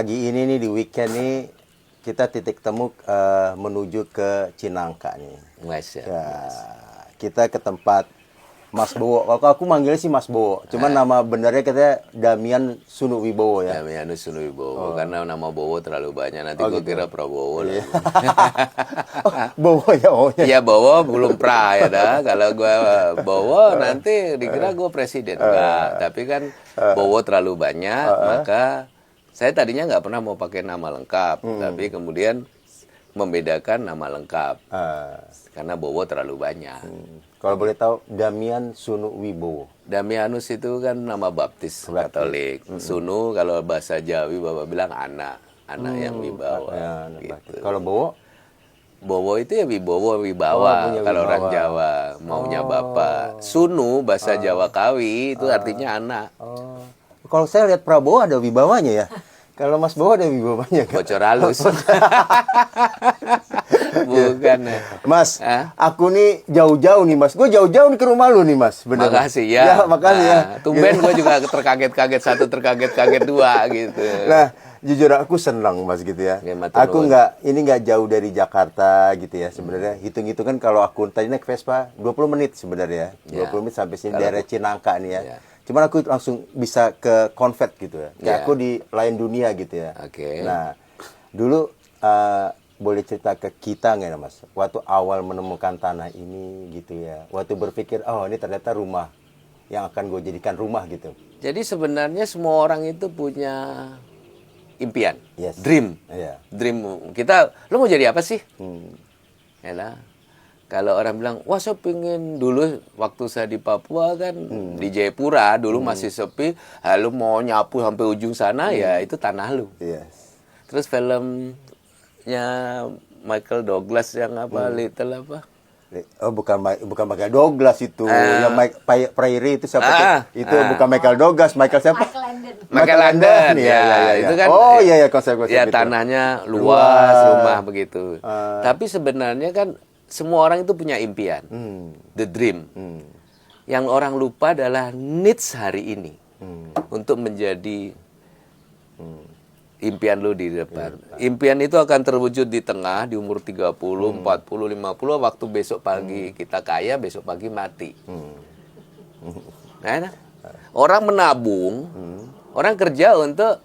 pagi ini nih di weekend nih kita titik temu menuju ke Cinangka nih. Masya Ya, Allah. kita ke tempat Mas Bowo. Kalau aku manggilnya sih Mas Bowo. Cuman nama benernya katanya Damian Sunu Wibowo ya. Damianus Sunuwibowo. Karena nama Bowo terlalu banyak. Nanti gue gitu. kira Prabowo lah. Bowo ya, Iya Bowo belum pra ya dah. Kalau gue Bowo nanti dikira gue presiden. Enggak. Tapi kan Bowo terlalu banyak. Maka saya tadinya nggak pernah mau pakai nama lengkap. Tapi kemudian membedakan nama lengkap. Karena Bowo terlalu banyak. Kalau boleh tahu Damian Sunu Wibowo. Damianus itu kan nama baptis Katolik. Sunu kalau bahasa Jawi Bapak bilang anak yang wibawa. Gitu. Kalau Bowo? Bowo itu ya Wibowo Wibawa kalau orang Jawa maunya bapak. Sunu bahasa Jawa Kawi itu artinya anak. Kalau saya lihat Prabowo ada wibawanya ya. Kalau Mas Bowo ada wibawanya kan? Bocor halus. Bukan ya. Mas, aku nih jauh-jauh nih Mas. Gue jauh-jauh nih ke rumah lu nih Mas. Bener. Makasih ya. Makasih ya. Tumben gue juga terkaget-kaget satu, terkaget-kaget dua gitu. Nah, jujur aku senang Mas gitu ya. Aku nggak jauh dari Jakarta gitu ya sebenarnya. Hitung-hitung kan kalau aku tadi naik Vespa 20 menit sebenarnya. 20 menit sampai sini daerah Cinangka nih ya. Cuman aku langsung bisa ke convert gitu ya. Kayak aku di lain dunia gitu ya. Nah, dulu boleh cerita ke kita nggak Mas? Waktu awal menemukan tanah ini gitu ya. Waktu berpikir, oh ini ternyata rumah yang akan gue jadikan rumah gitu. Jadi sebenarnya semua orang itu punya impian, dream. Dream kita, lo mau jadi apa sih? Yalah. Kalau orang bilang, wah saya pengen dulu waktu saya di Papua kan di Jayapura dulu masih sepi, lu mau nyapu sampai ujung sana ya itu tanah lu. Terus filmnya Michael Douglas yang apa Little apa? Oh bukan Michael Douglas itu, yang Mike Prairie itu siapa? Itu bukan Michael Douglas, Michael siapa? Michael Landon. Ya. Itu kan. Oh iya konsep ya itu. Tanahnya luas, rumah begitu. Tapi sebenarnya kan semua orang itu punya impian, the dream. Yang orang lupa adalah needs hari ini untuk menjadi impian lu di depan. Impian itu akan terwujud di tengah, di umur 30, 40, 50, waktu besok pagi kita kaya, besok pagi mati. Nah, orang menabung, orang kerja untuk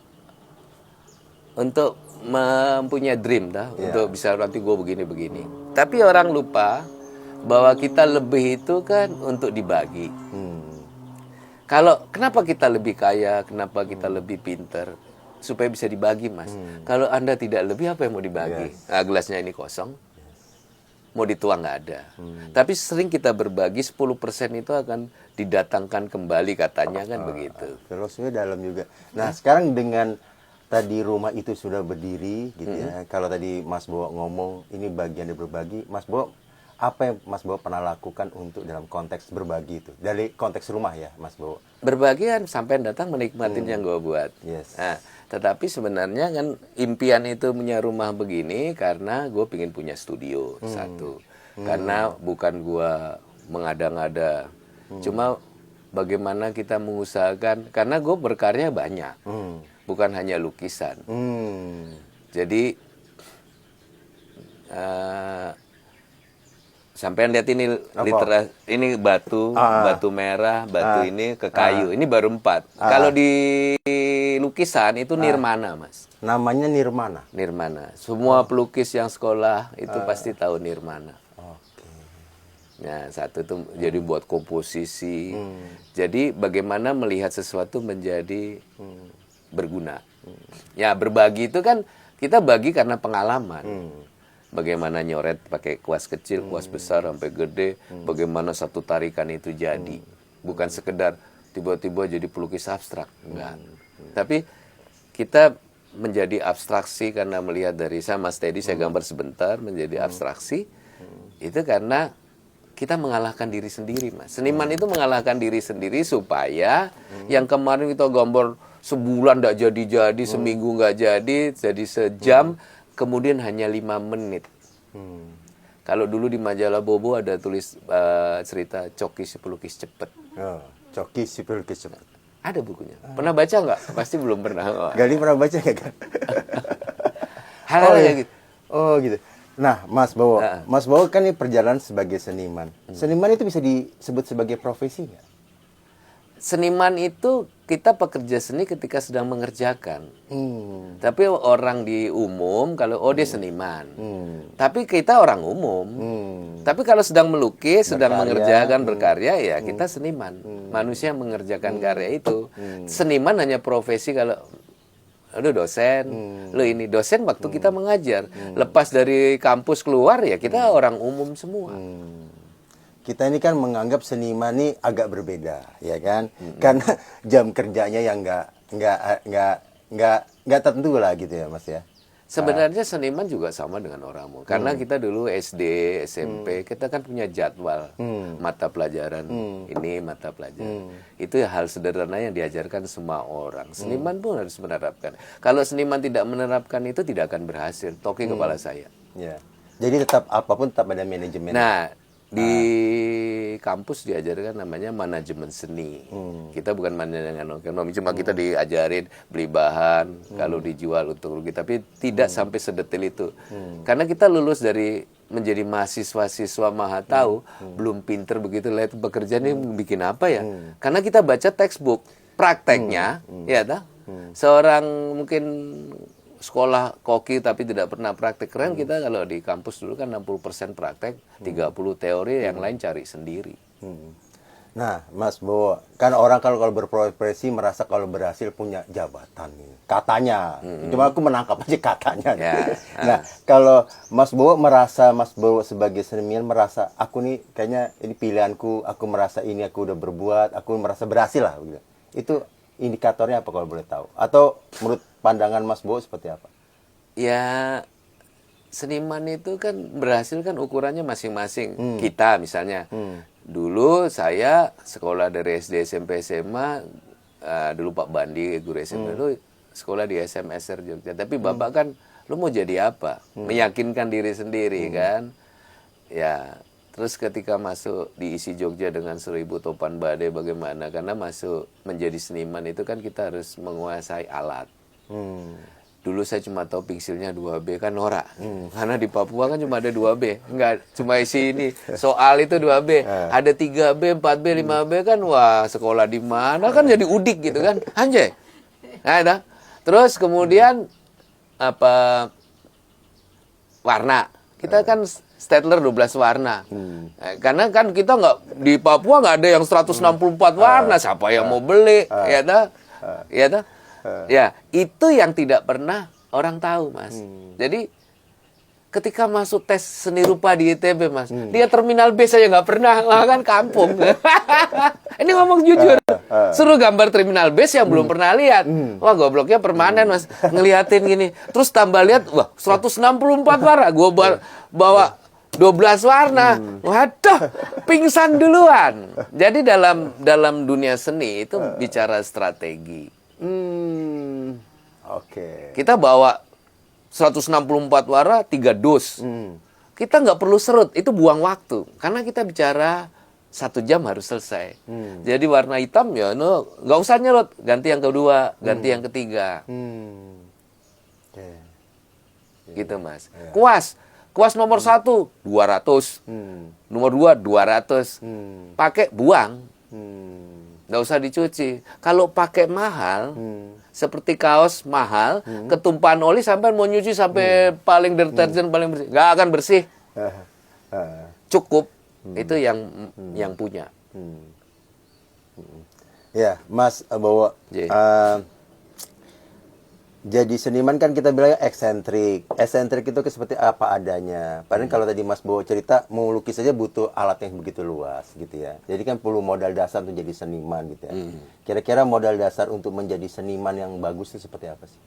mempunyai dream, untuk bisa nanti gue begini-begini. Tapi orang lupa bahwa kita lebih itu kan untuk dibagi. Kenapa kita lebih kaya, kenapa kita lebih pinter? Supaya bisa dibagi, Mas. Kalau Anda tidak lebih, apa yang mau dibagi? Nah, gelasnya ini kosong, mau dituang nggak ada. Tapi sering kita berbagi, 10% itu akan didatangkan kembali katanya kan begitu. Filosofinya dalam juga. Nah, sekarang dengan tadi rumah itu sudah berdiri gitu ya. Kalau tadi Mas Bowo ngomong ini bagian dari berbagi, Mas Bowo apa yang Mas Bowo pernah lakukan untuk dalam konteks berbagi itu? Dari konteks rumah ya, Mas Bowo. Berbagi kan sampai datang menikmatin yang gue buat. Nah, tetapi sebenarnya kan impian itu punya rumah begini karena gue pengen punya studio satu. Karena bukan gue mengada-ngada. Cuma bagaimana kita mengusahakan, karena gue berkarya banyak. Bukan hanya lukisan. Jadi sampai lihat ini ini batu merah, batu ini ke kayu. Ini baru 4. Kalau di lukisan itu nirmana, Mas. Namanya nirmana. Nirmana. Semua pelukis yang sekolah itu pasti tahu nirmana. Nah, satu itu jadi buat komposisi. Jadi bagaimana melihat sesuatu menjadi berguna. Ya, berbagi itu kan kita bagi karena pengalaman. Bagaimana nyoret pakai kuas kecil, kuas besar sampai gede, bagaimana satu tarikan itu jadi. Bukan sekedar tiba-tiba jadi pelukis abstrak, enggak. Tapi kita menjadi abstraksi karena melihat dari Mas Teddy, saya gambar sebentar menjadi abstraksi. Itu karena kita mengalahkan diri sendiri, Mas. Seniman itu mengalahkan diri sendiri supaya yang kemarin kita gambar sebulan nggak jadi-jadi, seminggu nggak jadi sejam, kemudian hanya 5 menit. Kalau dulu di majalah Bobo ada tulis cerita Coki si pelukis cepet. Coki si pelukis cepet. Ada bukunya. Pernah baca nggak? Pasti belum pernah. Gali pernah baca nggak kan? Hal-hal iya. kayak gitu. Oh gitu. Nah, Mas Bowo kan ini perjalanan sebagai seniman. Seniman itu bisa disebut sebagai profesi nggak? Seniman itu kita pekerja seni ketika sedang mengerjakan. Tapi orang di umum kalau dia seniman. Tapi kita orang umum. Tapi kalau sedang melukis, sedang mengerjakan berkarya ya kita seniman. Manusia yang mengerjakan karya itu. Seniman hanya profesi kalau lu dosen, lu ini dosen waktu kita mengajar. Lepas dari kampus keluar ya kita orang umum semua. Kita ini kan menganggap seniman ini agak berbeda, ya kan? Karena jam kerjanya yang nggak tertentu lah gitu ya, Mas ya. Sebenarnya seniman juga sama dengan orang umum. Karena kita dulu SD, SMP, kita kan punya jadwal mata pelajaran. Ini mata pelajaran. Itu hal sederhana yang diajarkan semua orang. Seniman pun harus menerapkan. Kalau seniman tidak menerapkan itu tidak akan berhasil. Toki kepala saya. Ya. Jadi apapun tetap ada manajemen. Nah, di kampus diajarkan namanya manajemen seni. Kita bukan manajemen ekonomi, cuma kita diajarin beli bahan, kalau dijual untuk rugi, tapi tidak sampai sedetil itu. Karena kita lulus dari menjadi mahasiswa-siswa maha tahu, belum pinter begitu lah itu pekerjaan ini bikin apa ya? Karena kita baca textbook, prakteknya, ya tak? Seorang mungkin sekolah koki tapi tidak pernah praktek. Keren kita kalau di kampus dulu kan 60% praktek, 30 teori, yang lain cari sendiri. Nah, Mas Bowo, kan orang kalau berprofesi merasa kalau berhasil punya jabatan nih. Katanya. Cuma aku menangkap aja katanya. Ya. Nah, kalau Mas Bowo sebagai seniman merasa aku nih kayaknya ini pilihanku, aku merasa ini aku udah berbuat, aku merasa berhasil lah gitu. Itu indikatornya apa kalau boleh tahu? Atau menurut pandangan Mas Bowo seperti apa? Ya, seniman itu kan berhasil kan ukurannya masing-masing. Kita misalnya, dulu saya sekolah dari SD, SMP, SMA, dulu Pak Bandi, guru SMP, dulu sekolah di SMSR Jogja. Tapi Bapak kan, lu mau jadi apa? Meyakinkan diri sendiri kan? Ya, terus ketika masuk di ISI Jogja dengan 1000 topan badai bagaimana? Karena masuk menjadi seniman itu kan kita harus menguasai alat. Dulu saya cuma tahu pensilnya 2B kan norak. Karena di Papua kan cuma ada 2B. Enggak, cuma isi ini. Soal itu 2B. Ada 3B, 4B, 5B kan wah sekolah di mana kan jadi udik gitu kan. Anjay. Nah, terus kemudian apa warna. Kita kan Staedtler 12 warna. Karena kan kita nggak di Papua nggak ada yang 164 warna. Siapa yang mau beli? Ya dah. Ya dah. Ya, itu yang tidak pernah orang tahu, Mas. Jadi ketika masuk tes seni rupa di ITB, Mas, dia terminal B saya nggak pernah, wah kan kampung. Ini ngomong jujur. Suruh gambar terminal B yang belum pernah lihat. Wah, gobloknya permanen, Mas. Ngeliatin gini. Terus tambah lihat, wah, 164 warna. Gua bawa 12 warna. Waduh, pingsan duluan. Jadi dalam dunia seni itu bicara strategi. Oke. Kita bawa 164 warna, 3 dus. Kita nggak perlu serut, itu buang waktu. Karena kita bicara 1 jam harus selesai. Jadi warna hitam ya, nggak usah nyerut. Ganti yang kedua, ganti yang ketiga. Gitu, Mas. Kuas nomor 1, 200. Nomor 2, 200. Pakai, buang. Nggak usah dicuci. Kalau pakai mahal, seperti kaos mahal, ketumpahan oli sampai mau nyuci sampai paling deterjen paling bersih, nggak akan bersih. Cukup itu yang punya. Ya, Mas Bowo. Jadi seniman kan kita bilangnya eksentrik. Eksentrik itu seperti apa adanya. Padahal kalau tadi Mas Bowo cerita, mau lukis saja butuh alat yang begitu luas gitu ya. Jadi kan perlu modal dasar untuk jadi seniman gitu ya. Kira-kira modal dasar untuk menjadi seniman yang bagus itu seperti apa sih?